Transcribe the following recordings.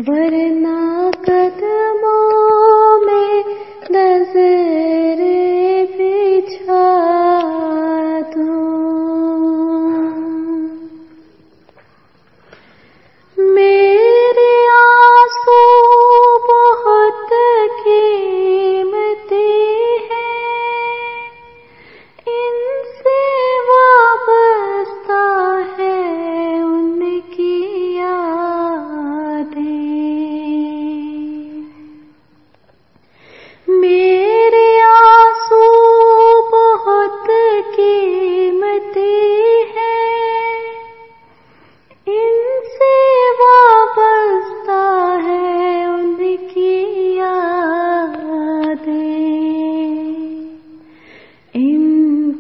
ورنہ قدموں میں نظر بچھا دوں، میرے آنسو بہت قیمتی ہیں، ان سے وابستہ ہے ان کی یادیں، میرے آنسو بہت قیمتی ہیں، ان سے وابستہ ہے ان کی یادیں، ان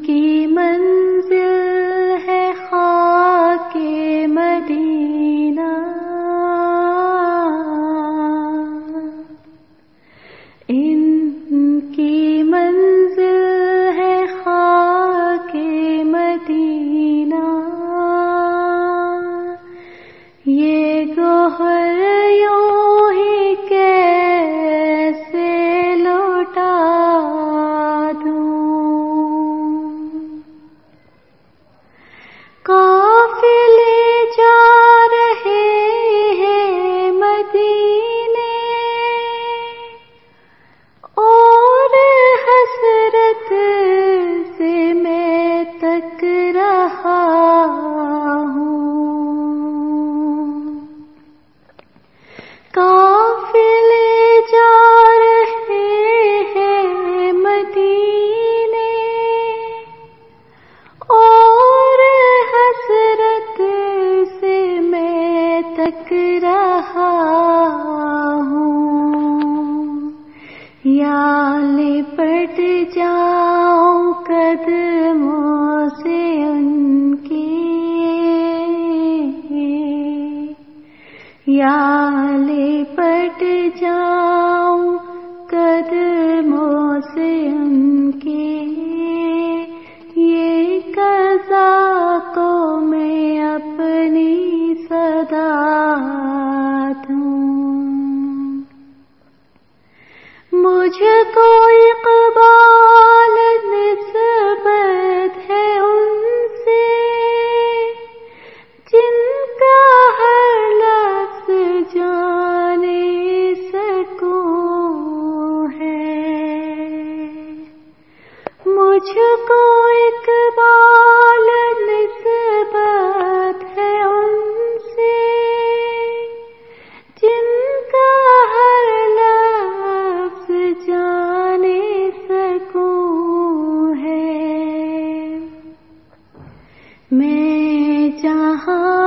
کی منزل ہے خاک مدینہ، ان کی منزل ہے خاک مدینہ، یہ گوہر یوں ہی کیسے لوٹا دوں، قافلے جا رہے ہیں مدینے اور حسرت سے میں تک رہا ہوں، قافلے جا رہے ہیں مدینے اور حسرت سے میں تک رہا ہوں، یا لپٹ جاؤں قدموں سے ان کی، یا لپٹ جاؤں قدموں سے ان کی، یہ قضا کو میں اپنی صدا دوں، مجھ کو اقبال نسبت ہے ان سے جن کا ہر لفظ جانے سکون ہے، مجھ کو اقبال نسبت ہے ان سے جن کا ہر لفظ جانے سکون ہے، میں جہاں